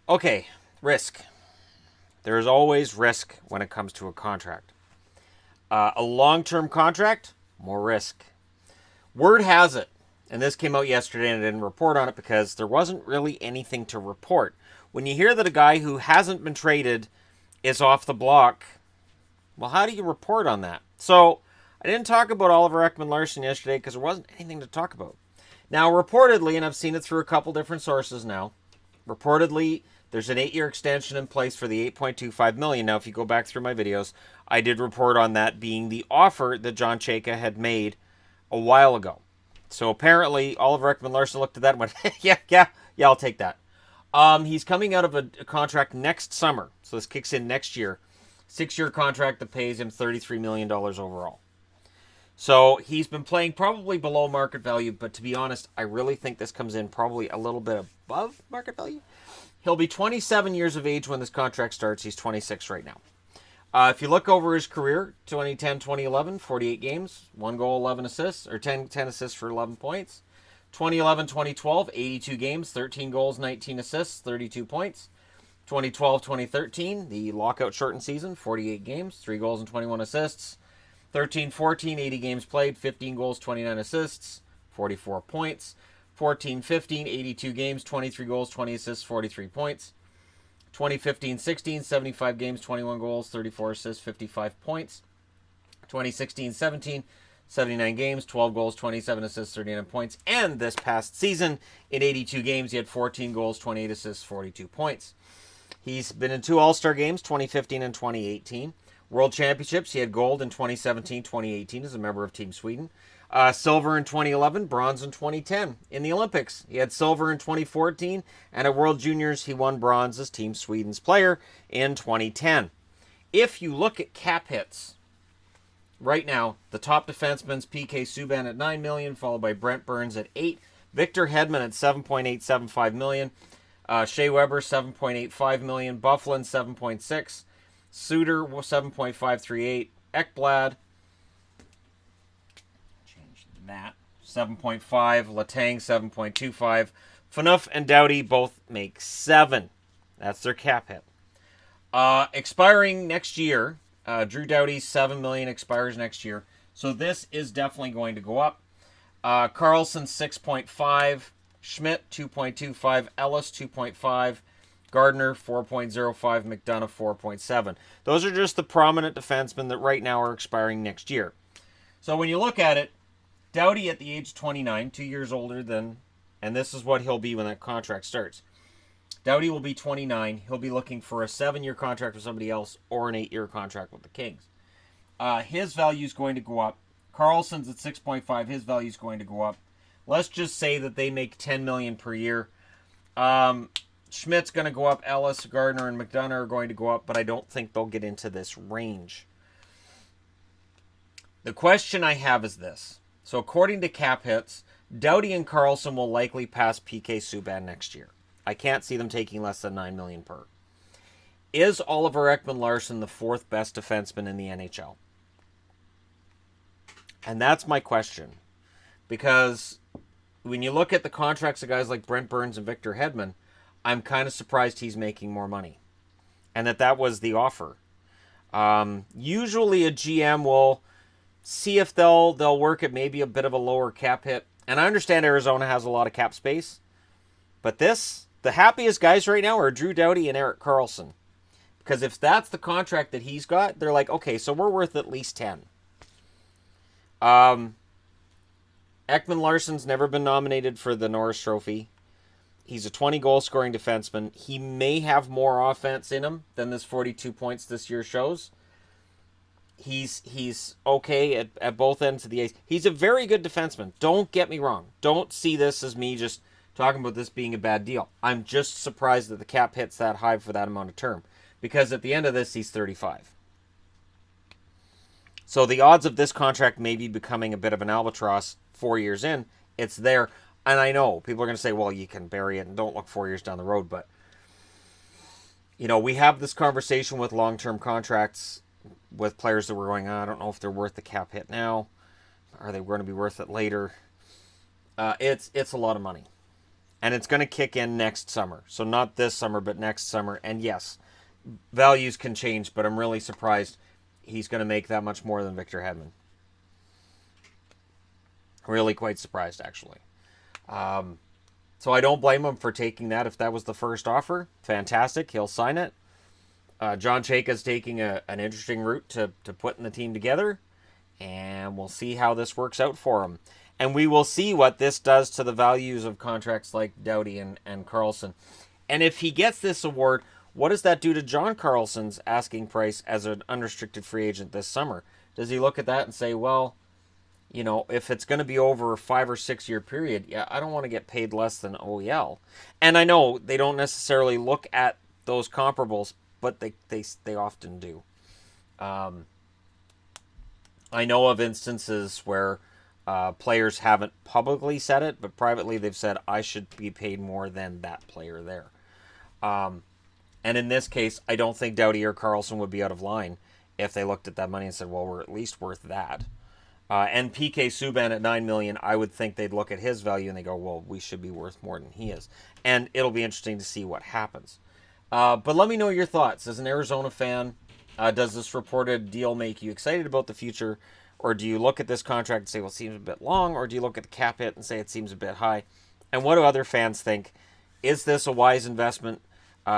Okay, risk. There's always risk when it comes to a contract. A long-term contract, more risk. Word has it, and this came out yesterday and I didn't report on it because there wasn't really anything to report. When you hear that a guy who hasn't been traded is off the block, well, how do you report on that? So, I didn't talk about Oliver Ekman-Larsson yesterday because there wasn't anything to talk about. Now, reportedly, and I've seen it through a couple different sources now, reportedly, there's an 8-year extension in place for the $8.25 million. Now, if you go back through my videos, I did report on that being the offer that John Chayka had made a while ago. So apparently, Oliver Ekman-Larsson looked at that and went, yeah, I'll take that. He's coming out of a contract next summer, so this kicks in next year. 6-year contract that pays him $33 million overall. So he's been playing probably below market value, but to be honest, I really think this comes in probably a little bit above market value. He'll be 27 years of age when this contract starts. He's 26 right now. If you look over his career, 2010-2011, 48 games, 1 goal, 11 assists, or 10 assists for 11 points. 2011-2012, 82 games, 13 goals, 19 assists, 32 points. 2012-2013, the lockout shortened season, 48 games, 3 goals and 21 assists. 13-14, 80 games played, 15 goals, 29 assists, 44 points. 14-15, 82 games, 23 goals, 20 assists, 43 points. 2015-16, 75 games, 21 goals, 34 assists, 55 points. 2016-17, 79 games, 12 goals, 27 assists, 39 points. And this past season, in 82 games, he had 14 goals, 28 assists, 42 points. He's been in 2 All-Star games, 2015 and 2018. World Championships, he had gold in 2017-2018 as a member of Team Sweden. Silver in 2011, bronze in 2010. In the Olympics, he had silver in 2014, and at World Juniors, he won bronze as Team Sweden's player in 2010. If you look at cap hits, right now, the top defenseman's PK Subban at $9 million, followed by Brent Burns at $8 million, Victor Hedman at $7.875 million, Shea Weber $7.85 million, Bufflin $7.6 million, Suter $7.538, Ekblad, change that, $7.5, Letang $7.25, Phaneuf and Doughty both make $7 million. That's their cap hit. Expiring next year, Drew Doughty's $7 million expires next year, so this is definitely going to go up. Carlson $6.5, Schmidt $2.25, Ellis $2.5, Gardner $4.05, McDonough $4.7. Those are just the prominent defensemen that right now are expiring next year. So when you look at it, Doughty at the age of 29, 2 years older than, and this is what he'll be when that contract starts. Doughty will be 29. He'll be looking for a 7-year contract with somebody else or an 8-year contract with the Kings. His value is going to go up. Carlson's at 6.5. His value is going to go up. Let's just say that they make $10 million per year. Schmidt's going to go up. Ellis, Gardner, and McDonough are going to go up, but I don't think they'll get into this range. The question I have is this. So according to cap hits, Doughty and Carlson will likely pass PK Subban next year. I can't see them taking less than $9 million per. Is Oliver Ekman-Larsson the 4th best defenseman in the NHL? And that's my question. Because when you look at the contracts of guys like Brent Burns and Victor Hedman, I'm kind of surprised he's making more money. And that was the offer. Usually a GM will see if they'll work at maybe a bit of a lower cap hit. And I understand Arizona has a lot of cap space. But the happiest guys right now are Drew Doughty and Erik Karlsson. Because if that's the contract that he's got, they're like, okay, so we're worth at least 10. Ekman-Larsson's never been nominated for the Norris Trophy. He's a 20-goal scoring defenseman. He may have more offense in him than this 42 points this year shows. He's okay at both ends of the ice. He's a very good defenseman. Don't get me wrong. Don't see this as me just talking about this being a bad deal. I'm just surprised that the cap hits that high for that amount of term. Because at the end of this, he's 35. So the odds of this contract maybe becoming a bit of an albatross 4 years in, it's there. And I know people are going to say, well, you can bury it and don't look 4 years down the road. But, we have this conversation with long-term contracts with players that we're going, I don't know if they're worth the cap hit now. Are they going to be worth it later? It's a lot of money. And it's going to kick in next summer. So not this summer, but next summer. And yes, values can change, but I'm really surprised he's going to make that much more than Victor Hedman. Really quite surprised, actually. So I don't blame him for taking that. If that was the first offer, fantastic. He'll sign it. John Chayka's taking an interesting route to putting the team together. And we'll see how this works out for him. And we will see what this does to the values of contracts like Doughty and Karlsson. And if he gets this award, what does that do to John Karlsson's asking price as an unrestricted free agent this summer? Does he look at that and say, well, you know, if it's going to be over a 5 or 6 year period, yeah, I don't want to get paid less than OEL. And I know they don't necessarily look at those comparables, but they often do. I know of instances where players haven't publicly said it, but privately they've said, I should be paid more than that player there. And in this case, I don't think Doughty or Karlsson would be out of line if they looked at that money and said, well, we're at least worth that. And PK Subban at $9 million, I would think they'd look at his value and they go, well, we should be worth more than he is. And it'll be interesting to see what happens. But let me know your thoughts. As an Arizona fan, does this reported deal make you excited about the future? Or do you look at this contract and say, well, it seems a bit long? Or do you look at the cap hit and say it seems a bit high? And what do other fans think? Is this a wise investment?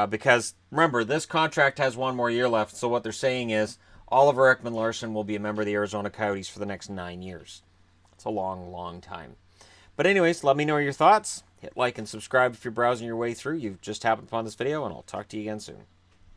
Because remember, this contract has one more year left. So what they're saying is Oliver Ekman Larsson will be a member of the Arizona Coyotes for the next 9 years. It's a long, long time. But anyways, let me know your thoughts. Hit like and subscribe if you're browsing your way through. You've just happened upon this video, and I'll talk to you again soon.